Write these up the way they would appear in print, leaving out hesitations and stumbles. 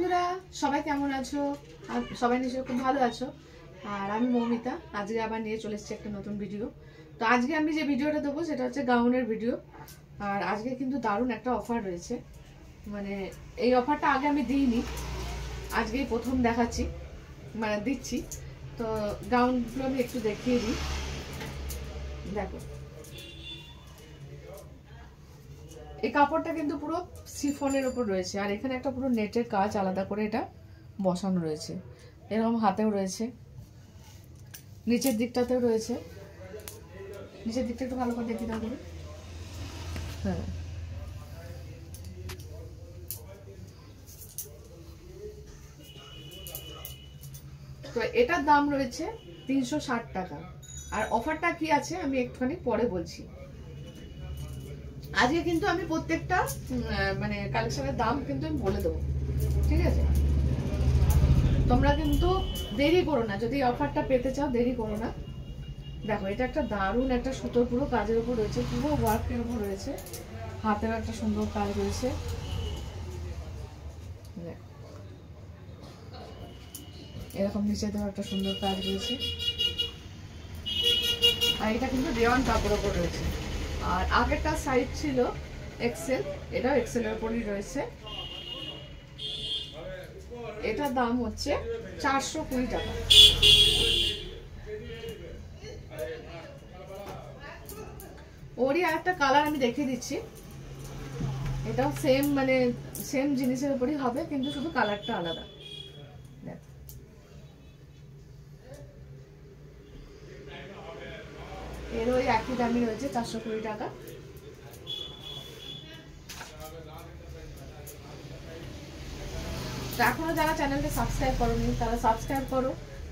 বন্ধুরা সবাই কেমন আছো? সবাই নিশ্চয়ই খুব ভালো আছো। আর আমি মৌমিতা, আজকে আবার নিয়ে চলে এসেছি একটা নতুন ভিডিও। তো আজকে আমি যে ভিডিওটা দেবো সেটা হচ্ছে গাউনের ভিডিও। আর আজকে কিন্তু দারুণ একটা অফার রয়েছে, মানে এই অফারটা আগে আমি দিইনি, আজকেই প্রথম দেখাচ্ছি, মানে দিচ্ছি। তো গাউনগুলো আমি একটু দেখিয়ে দিই। দেখো, এই কাপড়টা কিন্তু পুরো সিফনের উপর রয়েছে, আর এখানে একটা পুরো নেটের কাজ আলাদা করে এটা বসানো রয়েছে। এরকম হাতেও রয়েছে, নিচের দিকটাতেও রয়েছে। নিচের দিকটা একটু ভালো করে দেখি তাহলে। হ্যাঁ, তো এটার দাম রয়েছে 360 টাকা। আর অফারটা কি আছে আমি একটুখানি পরে বলছি। আজকে কিন্তু আমি প্রত্যেকটা মানে কালেকশনের দাম কিন্তু আমি বলে দেবো, ঠিক আছে? তোমরা কিন্তু দেরি করো না, যদি অফারটা পেতে চাও দেরি করো না। দেখো, এটা একটা দারুণ একটা সুতোর পুরো কাজের উপর রয়েছে, পুরো ওয়ার্কের উপর রয়েছে, হাতের একটা সুন্দর কাজ রয়েছে। এরকম নিচেতেও একটা সুন্দর কাজ রয়েছে। আর এটা কিন্তু রেওয়ান কাপড়ের উপর রয়েছে। আর আগেরটা সাইজ ছিল এক্সেল, এটাও এক্সেলের উপরই রয়েছে। এটার দাম হচ্ছে 420 টাকা। ওরই আর একটা কালার আমি দেখিয়ে দিচ্ছি। এটাও সেম, মানে সেম জিনিসের উপরই হবে, কিন্তু শুধু কালারটা আলাদা। এর ওই একই দামই রয়েছে, 420 টাকা। এখনো যারা চ্যানেলটা সাবস্ক্রাইব করোনি তারা সাবস্ক্রাইব করো।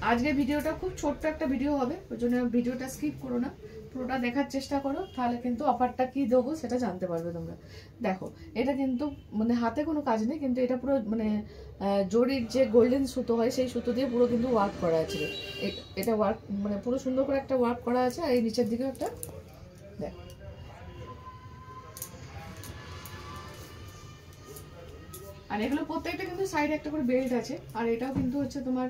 আজকে ভিডিওটা খুব ছোট্ট একটা ভিডিও হবে, ওই জন্য ভিডিওটা স্কিপ করো না, পুরোটা দেখার চেষ্টা করো, তাহলে কিন্তু অফারটা কি দেবো সেটা জানতে পারবে তোমরা। দেখো, এটা কিন্তু মানে হাতে কোনো কাজ নেই, কিন্তু এটা পুরো মানে জরির যে গোল্ডেন সুতো হয় সেই সুতো দিয়ে পুরো কিন্তু ওয়ার্ক করা আছে। এটা ওয়ার্ক মানে পুরো সুন্দর করে একটা ওয়ার্ক করা আছে। আর এই নিচের দিকে একটা দেখো, আর এগুলো প্রত্যেকটা কিন্তু সাইডে একটা করে বেল্ট আছে। আর এটাও কিন্তু হচ্ছে তোমার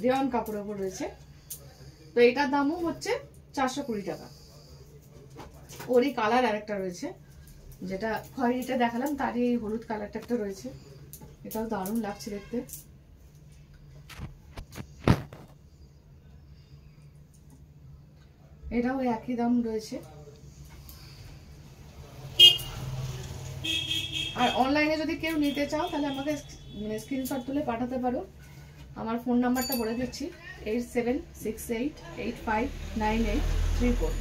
রেওয়ান কাপড়ের উপর রয়েছে। তো এটার দামও হচ্ছে 420 টাকা। ওরই কালার আরেকটা রয়েছে, যেটা খয়েরিটা দেখালাম তারই এই হলুদ কালারটা একটা রয়েছে। এটাও দারুণ লাগছে দেখতে। এটাও একই দাম রয়েছে। আর অনলাইনে যদি কেউ নিতে চাও তাহলে আমাকে স্ক্রিনশট তুলে পাঠাতে পারো। আমার ফোন নাম্বারটা বলে দিচ্ছি, 8768859834।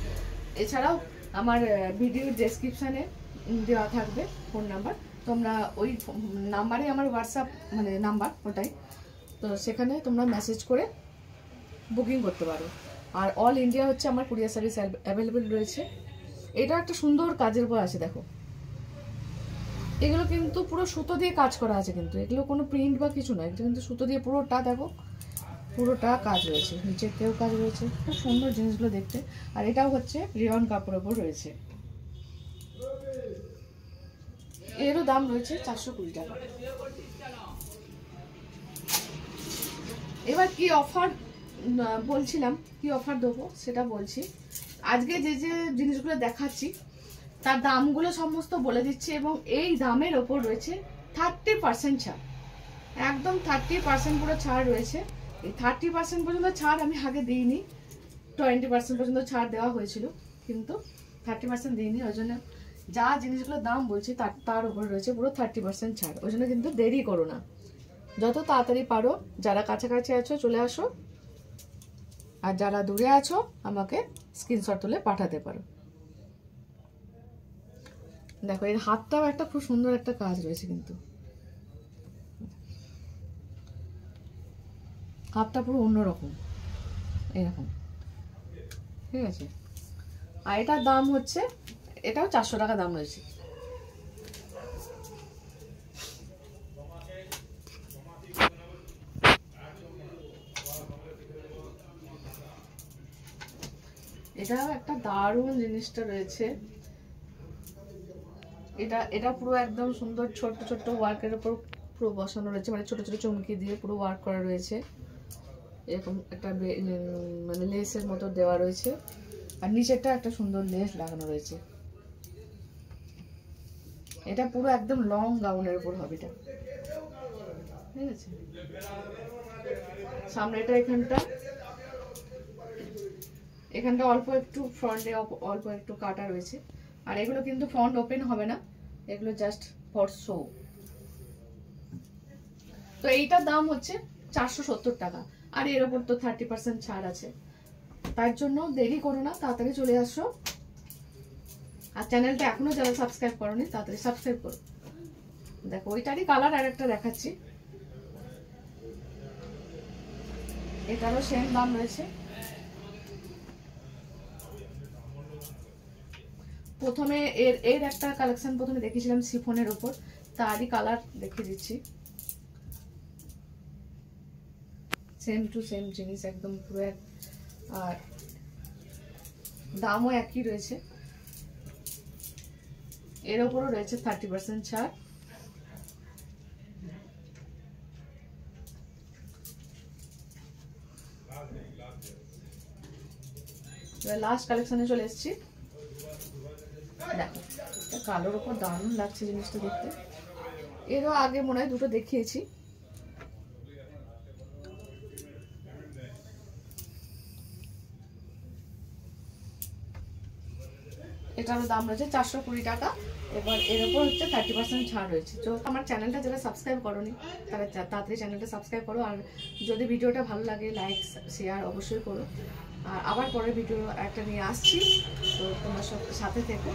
এছাড়াও আমার ভিডিওর ডেসক্রিপশানে দেওয়া থাকবে ফোন নাম্বার। তোমরা ওই নাম্বারে আমার হোয়াটসঅ্যাপ মানে নাম্বার ওটাই, তো সেখানে তোমরা মেসেজ করে বুকিং করতে পারো। আর অল ইন্ডিয়া হচ্ছে আমার কুরিয়ার সার্ভিস অ্যাভেলেবেল রয়েছে। এটা একটা সুন্দর কাজের উপর আছে। দেখো, এগুলো কিন্তু পুরো সুতো দিয়ে কাজ করা আছে, কিন্তু এগুলো কোনো প্রিন্ট বা কিছু নয়, এটা কিন্তু সুতো দিয়ে পুরোটা, দেখো পুরোটা কাজ রয়েছে, নিচের তেও কাজ রয়েছে, খুব সুন্দর জিনিসগুলো দেখতে। আর এটাও হচ্ছে রেওয়ান কাপড়ের উপর রয়েছে। এরও দাম রয়েছে 420 টাকা। এবার কি অফার বলছিলাম, কি অফার দেবো সেটা বলছি। আজকে যে যে জিনিসগুলো দেখাচ্ছি তার দামগুলো সমস্ত বলে দিচ্ছি, এবং এই দামের ওপর রয়েছে 30% ছাড়। একদম 30% পুরো ছাড় রয়েছে। এই 30% পর্যন্ত ছাড় আমি আগে দিইনি, 20% পর্যন্ত ছাড় দেওয়া হয়েছিল, কিন্তু 30% দিইনি। ওই জন্য যা জিনিসগুলোর দাম বলছি তার উপর রয়েছে পুরো 30% ছাড়। ওই জন্য কিন্তু দেরি করো না, যত তাড়াতাড়ি পারো। যারা কাছাকাছি আছো চলে আসো, আর যারা দূরে আছো আমাকে স্ক্রিনশট তুলে পাঠাতে পারো। দেখো, এর হাতটাও একটা খুব সুন্দর একটা কাজ রয়েছে, কিন্তু হাতটা পুরো অন্যরকম এরকম, ঠিক আছে? আর এটার দাম হচ্ছে, এটাও 400 টাকা দাম রয়েছে। এটাও একটা দারুণ জিনিসটা রয়েছে। এটা পুরো একদম সুন্দর ছোট্ট ছোট্ট ওয়ার্কের উপর পুরো বসানো রয়েছে, মানে ছোট ছোট চুমকি দিয়ে পুরো ওয়ার্ক করা রয়েছে। এরকম একটা মানে লেসের মতো দেওয়া রয়েছে, আর নিচেরটা একটা সুন্দর লেস লাগানো রয়েছে। এটা পুরো একদম লং গাউনের উপর হবে এটা, ঠিক আছে। সামনেটা এখানটা অল্প একটু ফ্রন্টে অল্প একটু কাটা রয়েছে, আর এগুলো কিন্তু ফ্রন্ট ওপেন হবে না, এগুলো জাস্ট ফর শো। তো এইটার দাম হচ্ছে 470 টাকা, আর এর ওপর তো 30% ছাড় আছে। তার জন্য দেরি করো না, তাড়াতাড়ি চলে আসো। আর চ্যানেলটা এখনো যারা সাবস্ক্রাইব করোনি তাড়াতাড়ি সাবস্ক্রাইব করো। দেখো ওইটারই কালার আর একটা দেখাচ্ছি, এটারও সেম দাম রয়েছে। প্রথমে এর একটা কালেকশন প্রথমে দেখেছিলাম শিফনের উপর, তারই কালার দেখিয়ে দিচ্ছি। সেম টু সেম জিনিস একদম পুরো এক, আর দামও একই রয়েছে। এর উপরও রয়েছে 30% ছাড়। লাস্ট কালেকশনে চলে এসেছি। দেখো কালোর উপর দারুণ লাগছে জিনিসটা দেখতে। এরও আগে মনে হয় দুটো দেখিয়েছি। এটারও দাম রয়েছে 420 টাকা। এবার এর উপর হচ্ছে 30% ছাড় রয়েছে। তো আমার চ্যানেলটা যারা সাবস্ক্রাইব করোনি তারা তাড়াতাড়ি চ্যানেলটা সাবস্ক্রাইব করো, আর যদি ভিডিওটা ভালো লাগে লাইক শেয়ার অবশ্যই করো। আর আবার পরে ভিডিও একটা নিয়ে আসছি, তো তোমার সাথে থেকো।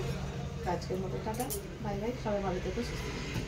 আজকের মতো টাটা, বাই বাই, সবাই ভালো থেকো, সুস্থ থেকো।